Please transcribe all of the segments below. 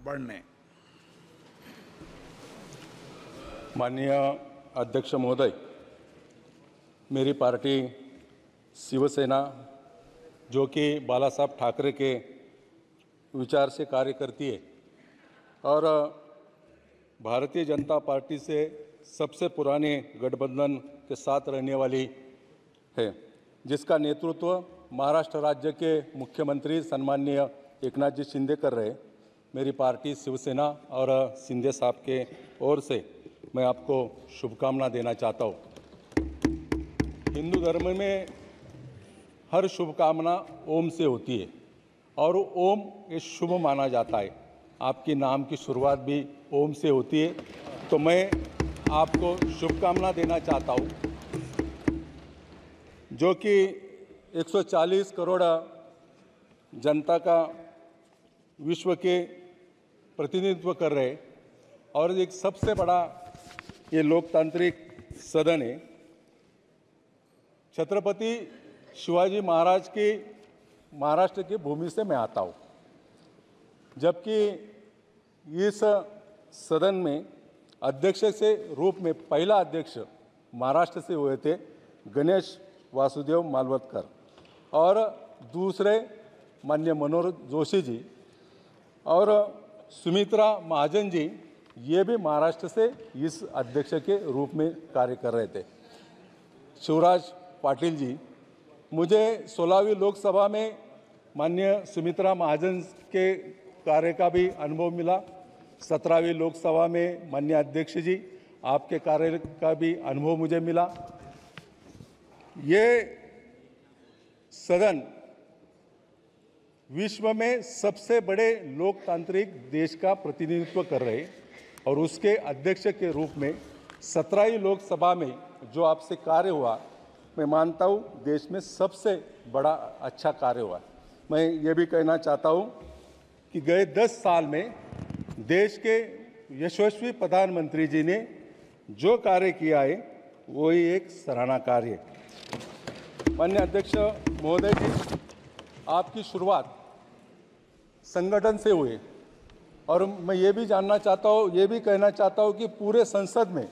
बढ़ने। माननीय अध्यक्ष महोदय, मेरी पार्टी शिवसेना, जो कि बाला साहब ठाकरे के विचार से कार्य करती है और भारतीय जनता पार्टी से सबसे पुराने गठबंधन के साथ रहने वाली है, जिसका नेतृत्व महाराष्ट्र राज्य के मुख्यमंत्री सन्माननीय एकनाथ जी शिंदे कर रहे। मेरी पार्टी शिवसेना और शिंदे साहब के ओर से मैं आपको शुभकामना देना चाहता हूँ। हिंदू धर्म में हर शुभकामना ओम से होती है और ओम ये शुभ माना जाता है। आपके नाम की शुरुआत भी ओम से होती है, तो मैं आपको शुभकामना देना चाहता हूँ, जो कि 140 करोड़ जनता का विश्व के प्रतिनिधित्व कर रहे और एक सबसे बड़ा ये लोकतांत्रिक सदन है। छत्रपति शिवाजी महाराज की महाराष्ट्र की भूमि से मैं आता हूँ, जबकि इस सदन में अध्यक्ष से रूप में पहला अध्यक्ष महाराष्ट्र से हुए थे गणेश वासुदेव मालवतकर और दूसरे माननीय मनोहर जोशी जी और सुमित्रा महाजन जी, ये भी महाराष्ट्र से इस अध्यक्ष के रूप में कार्य कर रहे थे। शिवराज पाटिल जी, मुझे 16वीं लोकसभा में माननीय सुमित्रा महाजन के कार्य का भी अनुभव मिला। 17वीं लोकसभा में माननीय अध्यक्ष जी, आपके कार्य का भी अनुभव मुझे मिला। ये सदन विश्व में सबसे बड़े लोकतांत्रिक देश का प्रतिनिधित्व कर रहे और उसके अध्यक्ष के रूप में 17वीं लोकसभा में जो आपसे कार्य हुआ, मैं मानता हूँ देश में सबसे बड़ा अच्छा कार्य हुआ। मैं ये भी कहना चाहता हूँ कि गए 10 साल में देश के यशस्वी प्रधानमंत्री जी ने जो कार्य किया है वो ही एक सराहना कार्य है। माननीय अध्यक्ष महोदय जी, आपकी शुरुआत संगठन से हुई और मैं ये भी जानना चाहता हूँ, ये भी कहना चाहता हूँ कि पूरे संसद में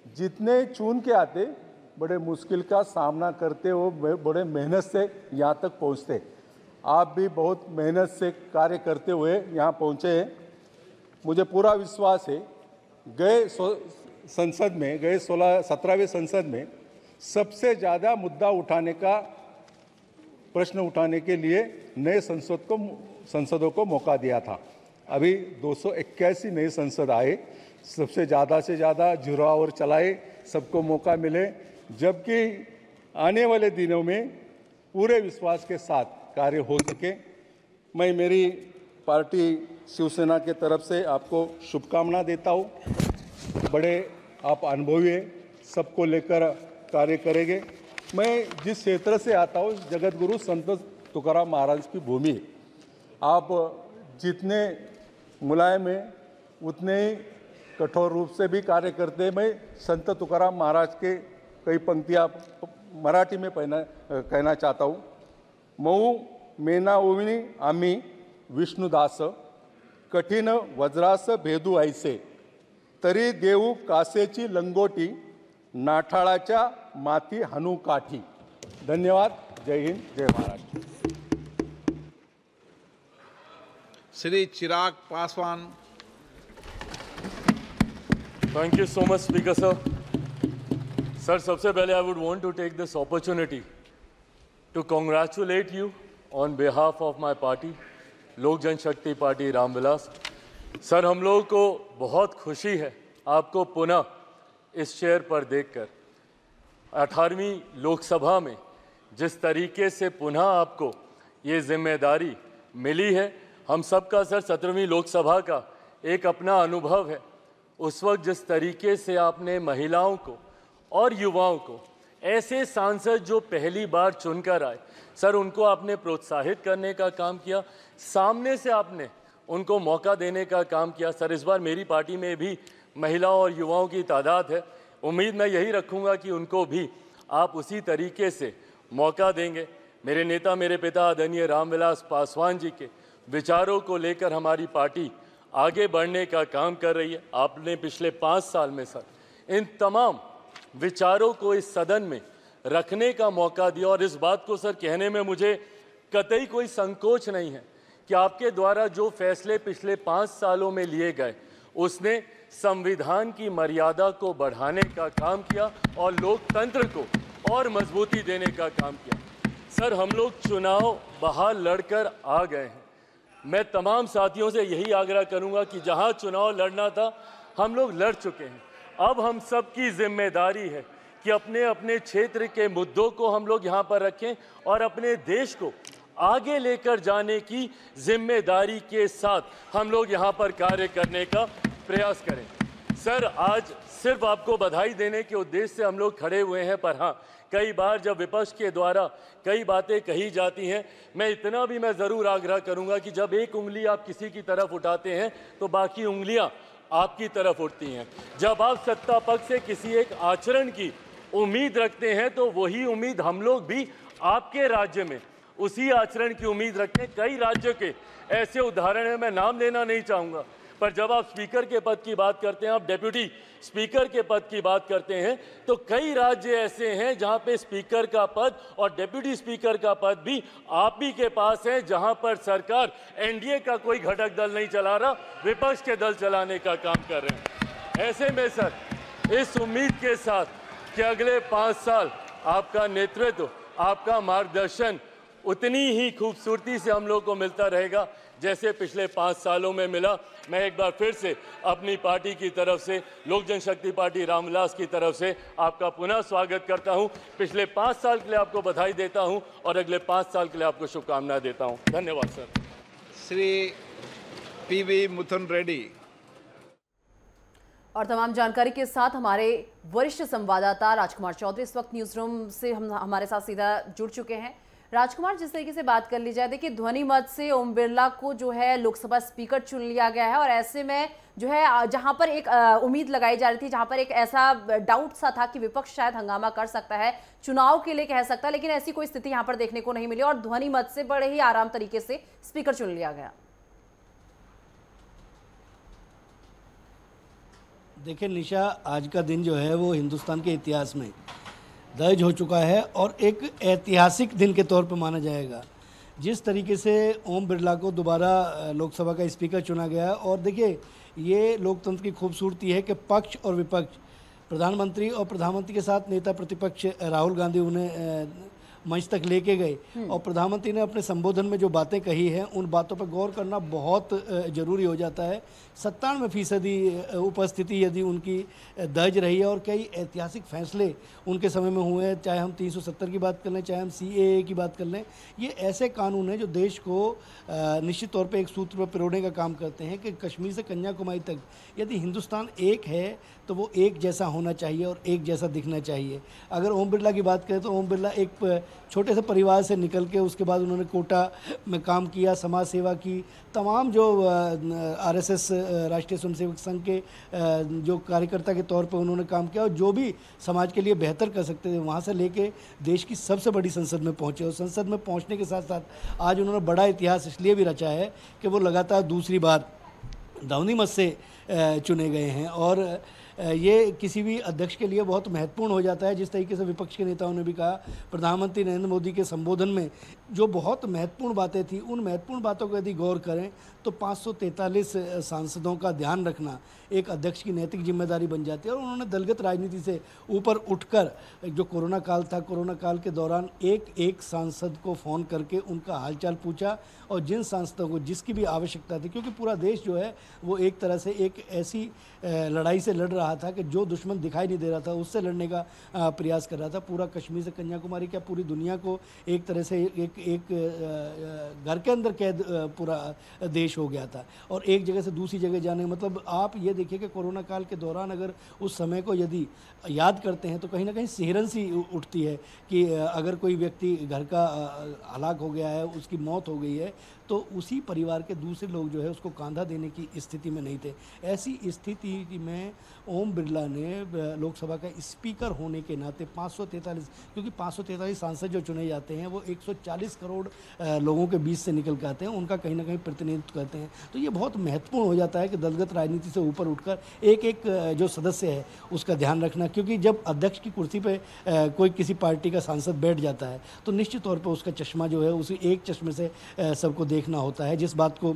जितने चुन के आते, बड़े मुश्किल का सामना करते हो, बड़े मेहनत से यहाँ तक पहुँचते। आप भी बहुत मेहनत से कार्य करते हुए यहाँ पहुँचे हैं। मुझे पूरा विश्वास है गए संसद में, गए 17वें संसद में सबसे ज़्यादा मुद्दा उठाने का, प्रश्न उठाने के लिए नए संसदों को मौका दिया था। अभी 281 नए संसद आए, सबसे ज़्यादा से ज़्यादा जुरावर चलाए, सबको मौका मिले, जबकि आने वाले दिनों में पूरे विश्वास के साथ कार्य हो सके। मैं मेरी पार्टी शिवसेना के तरफ से आपको शुभकामना देता हूँ। बड़े आप अनुभवी हैं, सबको लेकर कार्य करेंगे। मैं जिस क्षेत्र से आता हूँ, जगत गुरु संत तुकाराम महाराज की भूमि है। आप जितने मुलायम हैं उतने ही कठोर रूप से भी कार्य करते हैं। मैं संत तुकाराम महाराज के कई पंक्तियाँ मराठी में कहना चाहता हूँ। मऊ मेना ओविनी आम्ही विष्णुदास, कठीण वज्रास भेदू ऐसे, तरी देऊ कासेची लंगोटी, नाठाळाच्या माती हनु काठी। धन्यवाद। जय हिंद, जय Maharashtra. Shri Chirag Paswan. Thank you so much, Speaker sir. Sir, सबसे पहले I would want to take this opportunity to congratulate you on behalf of my party, लोक जनशक्ति पार्टी रामविलास। सर, हम लोगों को बहुत खुशी है आपको पुनः इस चेयर पर देखकर। 18वीं लोकसभा में जिस तरीके से पुनः आपको ये जिम्मेदारी मिली है, हम सबका सर 17वीं लोकसभा का एक अपना अनुभव है। उस वक्त जिस तरीके से आपने महिलाओं को और युवाओं को, ऐसे सांसद जो पहली बार चुनकर आए, सर उनको आपने प्रोत्साहित करने का काम किया, सामने से आपने उनको मौका देने का काम किया। सर, इस बार मेरी पार्टी में भी महिलाओं और युवाओं की तादाद है। उम्मीद मैं यही रखूँगा कि उनको भी आप उसी तरीके से मौका देंगे। मेरे नेता, मेरे पिता आदरणीय रामविलास पासवान जी के विचारों को लेकर हमारी पार्टी आगे बढ़ने का काम कर रही है। आपने पिछले 5 साल में सर इन तमाम विचारों को इस सदन में रखने का मौका दिया और इस बात को सर कहने में मुझे कतई कोई संकोच नहीं है कि आपके द्वारा जो फैसले पिछले 5 सालों में लिए गए उसने संविधान की मर्यादा को बढ़ाने का काम किया और लोकतंत्र को और मजबूती देने का काम किया। सर हम लोग चुनाव बाहर लड़कर आ गए हैं। मैं तमाम साथियों से यही आग्रह करूंगा कि जहां चुनाव लड़ना था हम लोग लड़ चुके हैं। अब हम सबकी जिम्मेदारी है कि अपने अपने क्षेत्र के मुद्दों को हम लोग यहाँ पर रखें और अपने देश को आगे लेकर जाने की जिम्मेदारी के साथ हम लोग यहाँ पर कार्य करने का प्रयास करें। सर आज सिर्फ आपको बधाई देने के उद्देश्य से हम लोग खड़े हुए हैं, पर हाँ कई बार जब विपक्ष के द्वारा कई बातें कही जाती हैं, मैं इतना भी मैं ज़रूर आग्रह करूंगा कि जब एक उंगली आप किसी की तरफ उठाते हैं तो बाकी उंगलियां आपकी तरफ उठती हैं। जब आप सत्ता पक्ष से किसी एक आचरण की उम्मीद रखते हैं तो वही उम्मीद हम लोग भी आपके राज्य में उसी आचरण की उम्मीद रखते हैं। कई राज्यों के ऐसे उदाहरण हैं, मैं नाम लेना नहीं चाहूँगा, पर जब आप स्पीकर के पद की बात करते हैं, आप डेप्यूटी स्पीकर के पद की बात करते हैं, तो कई राज्य ऐसे हैं जहां पे स्पीकर का पद और डेप्यूटी स्पीकर का पद भी आप ही के पास है, जहां पर सरकार एनडीए का कोई घटक दल नहीं चला रहा, विपक्ष के दल चलाने का काम कर रहे हैं। ऐसे में सर इस उम्मीद के साथ कि अगले 5 साल आपका नेतृत्व, आपका मार्गदर्शन उतनी ही खूबसूरती से हम लोग को मिलता रहेगा जैसे पिछले 5 सालों में मिला। मैं एक बार फिर से अपनी पार्टी की तरफ से, लोक जनशक्ति पार्टी रामविलास की तरफ से आपका पुनः स्वागत करता हूं। पिछले 5 साल के लिए आपको बधाई देता हूं और अगले 5 साल के लिए आपको शुभकामनाएं देता हूं। धन्यवाद सर। श्री पीवी मुथुन रेड्डी। और तमाम जानकारी के साथ हमारे वरिष्ठ संवाददाता राजकुमार चौधरी इस वक्त न्यूज रूम से हमारे साथ सीधा जुड़ चुके हैं। राजकुमार, जिस तरीके से बात कर ली जाए, देखिए ध्वनि मत से ओम बिरला को जो है लोकसभा स्पीकर चुन लिया गया है और ऐसे में जो है जहां पर एक उम्मीद लगाई जा रही थी, जहां पर एक ऐसा डाउट सा था कि विपक्ष शायद हंगामा कर सकता है, चुनाव के लिए कह सकता है, लेकिन ऐसी कोई स्थिति यहां पर देखने को नहीं मिली और ध्वनि मत से बड़े ही आराम तरीके से स्पीकर चुन लिया गया। देखिए निशा, आज का दिन जो है वो हिंदुस्तान के इतिहास में दर्ज हो चुका है और एक ऐतिहासिक दिन के तौर पर माना जाएगा। जिस तरीके से ओम बिरला को दोबारा लोकसभा का स्पीकर चुना गया, और देखिए ये लोकतंत्र की खूबसूरती है कि पक्ष और विपक्ष, प्रधानमंत्री और प्रधानमंत्री के साथ नेता प्रतिपक्ष राहुल गांधी उन्हें मंच तक लेके गए और प्रधानमंत्री ने अपने संबोधन में जो बातें कही हैं उन बातों पर गौर करना बहुत ज़रूरी हो जाता है। 97% उपस्थिति यदि उनकी दर्ज रही है और कई ऐतिहासिक फैसले उनके समय में हुए हैं, चाहे हम 370 की बात कर लें, चाहे हम CAA की बात कर लें, ये ऐसे कानून हैं जो देश को निश्चित तौर पे एक सूत्र पर पिरोने का काम करते हैं कि कश्मीर से कन्याकुमारी तक यदि हिंदुस्तान एक है तो वो एक जैसा होना चाहिए और एक जैसा दिखना चाहिए। अगर ओम बिरला की बात करें तो ओम बिरला एक छोटे से परिवार से निकल के उसके बाद उन्होंने कोटा में काम किया, समाज सेवा की, तमाम जो RSS राष्ट्रीय स्वयंसेवक संघ के जो कार्यकर्ता के तौर पर उन्होंने काम किया और जो भी समाज के लिए बेहतर कर सकते थे वहाँ से लेके देश की सबसे बड़ी संसद में पहुँचे और संसद में पहुँचने के साथ साथ आज उन्होंने बड़ा इतिहास इसलिए भी रचा है कि वो लगातार दूसरी बार ध्वनि मत से चुने गए हैं और ये किसी भी अध्यक्ष के लिए बहुत महत्वपूर्ण हो जाता है। जिस तरीके से विपक्ष के नेताओं ने भी कहा, प्रधानमंत्री नरेंद्र मोदी के संबोधन में जो बहुत महत्वपूर्ण बातें थी, उन महत्वपूर्ण बातों को यदि गौर करें तो 543 सांसदों का ध्यान रखना एक अध्यक्ष की नैतिक जिम्मेदारी बन जाती है। और उन्होंने दलगत राजनीति से ऊपर उठकर जो कोरोना काल था, कोरोना काल के दौरान एक सांसद को फ़ोन करके उनका हालचाल पूछा और जिन सांसदों को जिसकी भी आवश्यकता थी, क्योंकि पूरा देश जो है वो एक तरह से एक ऐसी लड़ाई से लड़ रहा था कि जो दुश्मन दिखाई नहीं दे रहा था उससे लड़ने का प्रयास कर रहा था। पूरा कश्मीर से कन्याकुमारी, क्या पूरी दुनिया को एक तरह से एक घर के अंदर कैद पूरा देश हो गया था और एक जगह से दूसरी जगह जाने, मतलब आप ये देखिए कि कोरोना काल के दौरान अगर उस समय को यदि याद करते हैं तो कहीं ना कहीं सिहरन सी उठती है कि अगर कोई व्यक्ति घर का हलाक हो गया है, उसकी मौत हो गई है, तो उसी परिवार के दूसरे लोग जो है उसको कांधा देने की स्थिति में नहीं थे। ऐसी स्थिति में ओम बिरला ने लोकसभा का स्पीकर होने के नाते 543, क्योंकि 543 सांसद जो चुने जाते हैं वो 140 करोड़ लोगों के बीच से निकल के आते हैं, उनका कहीं ना कहीं प्रतिनिधित्व करते हैं। तो ये बहुत महत्वपूर्ण हो जाता है कि दलगत राजनीति से ऊपर उठकर एक एक जो सदस्य है उसका ध्यान रखना, क्योंकि जब अध्यक्ष की कुर्सी पे कोई किसी पार्टी का सांसद बैठ जाता है तो निश्चित तौर पर उसका चश्मा जो है उसी एक चश्मे से सबको देखना होता है। जिस बात को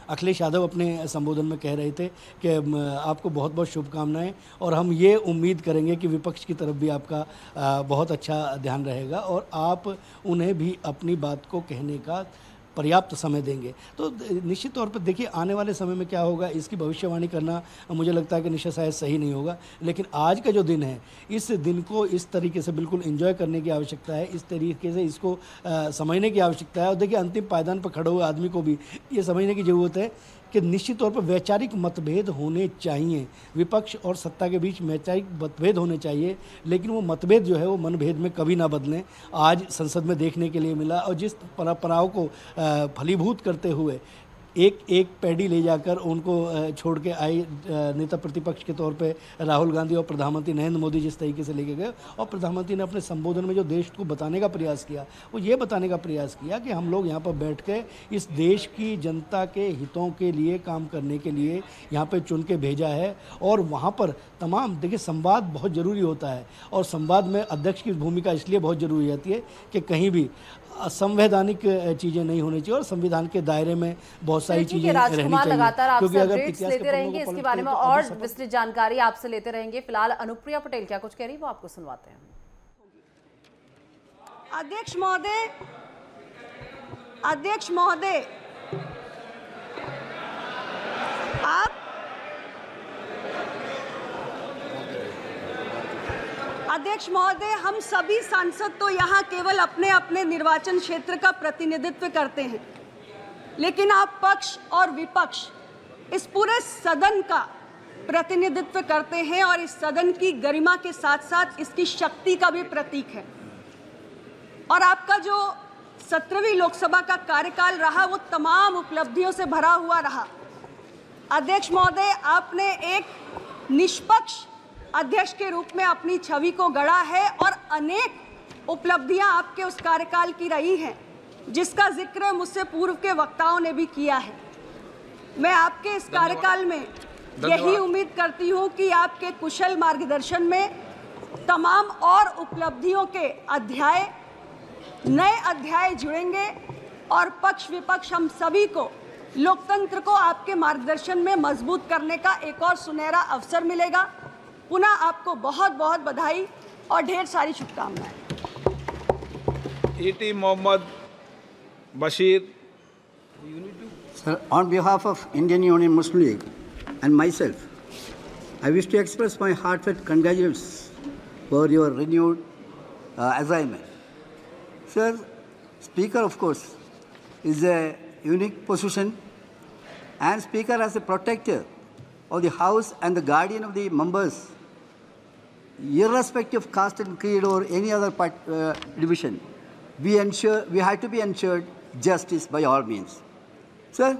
अखिलेश यादव अपने संबोधन में कह रहे थे कि आपको बहुत बहुत शुभकामनाएं, और हम ये उम्मीद करेंगे कि विपक्ष की तरफ भी आपका बहुत अच्छा ध्यान रहेगा और आप उन्हें भी अपनी बात को कहने का पर्याप्त समय देंगे। तो निश्चित तौर पर देखिए आने वाले समय में क्या होगा इसकी भविष्यवाणी करना मुझे लगता है कि निश्चय शायद सही नहीं होगा, लेकिन आज का जो दिन है इस दिन को इस तरीके से बिल्कुल एंजॉय करने की आवश्यकता है, इस तरीके से इसको समझने की आवश्यकता है। और देखिए अंतिम पायदान पर खड़े हुए आदमी को भी ये समझने की ज़रूरत है कि निश्चित तौर पर वैचारिक मतभेद होने चाहिए, विपक्ष और सत्ता के बीच वैचारिक मतभेद होने चाहिए, लेकिन वो मतभेद जो है वो मनभेद में कभी ना बदलें। आज संसद में देखने के लिए मिला, और जिस परंपराओं को फलीभूत करते हुए एक एक पैडी ले जाकर उनको छोड़ के आए नेता प्रतिपक्ष के तौर पे राहुल गांधी और प्रधानमंत्री नरेंद्र मोदी जिस तरीके से लेके गए, और प्रधानमंत्री ने अपने संबोधन में जो देश को बताने का प्रयास किया वो ये बताने का प्रयास किया कि हम लोग यहाँ पर बैठ के इस देश की जनता के हितों के लिए काम करने के लिए यहाँ पे चुन के भेजा है। और वहाँ पर तमाम देखिए संवाद बहुत ज़रूरी होता है, और संवाद में अध्यक्ष की भूमिका इसलिए बहुत ज़रूरी रहती है कि कहीं भी असंवैधानिक चीजें नहीं होनी चाहिए और संविधान के दायरे में बहुत सारी चीजें रहनी चाहिए। लगातार आपसे अगर अपडेट्स लेते रहेंगे, इसके बारे में और विस्तृत जानकारी आपसे लेते रहेंगे। फिलहाल अनुप्रिया पटेल क्या कुछ कह रही है वो आपको सुनवाते हैं। अध्यक्ष महोदय, आप अध्यक्ष महोदय, हम सभी सांसद तो यहाँ केवल अपने अपने निर्वाचन क्षेत्र का प्रतिनिधित्व करते हैं, लेकिन आप पक्ष और विपक्ष इस पूरे सदन का प्रतिनिधित्व करते हैं और इस सदन की गरिमा के साथ साथ इसकी शक्ति का भी प्रतीक है। और आपका जो 17वीं लोकसभा का कार्यकाल रहा वो तमाम उपलब्धियों से भरा हुआ रहा। अध्यक्ष महोदय, आपने एक निष्पक्ष अध्यक्ष के रूप में अपनी छवि को गढ़ा है और अनेक उपलब्धियां आपके उस कार्यकाल की रही हैं, जिसका जिक्र मुझसे पूर्व के वक्ताओं ने भी किया है। मैं आपके इस कार्यकाल में यही उम्मीद करती हूं कि आपके कुशल मार्गदर्शन में तमाम और उपलब्धियों के नए अध्याय जुड़ेंगे और पक्ष विपक्ष हम सभी को लोकतंत्र को आपके मार्गदर्शन में मजबूत करने का एक और सुनहरा अवसर मिलेगा। पुनः आपको बहुत बहुत बधाई और ढेर सारी शुभकामनाएं। E.T. Mohammad Bashir. Sir, on behalf of Indian Union Muslim League and myself, I wish to express my heartfelt congratulations for your renewed assignment. Sir, Speaker, of course, is a unique position, and Speaker as a protector of the House and the guardian of the members, irrespective of caste and creed or any other division, we have to be ensured justice by all means. Sir,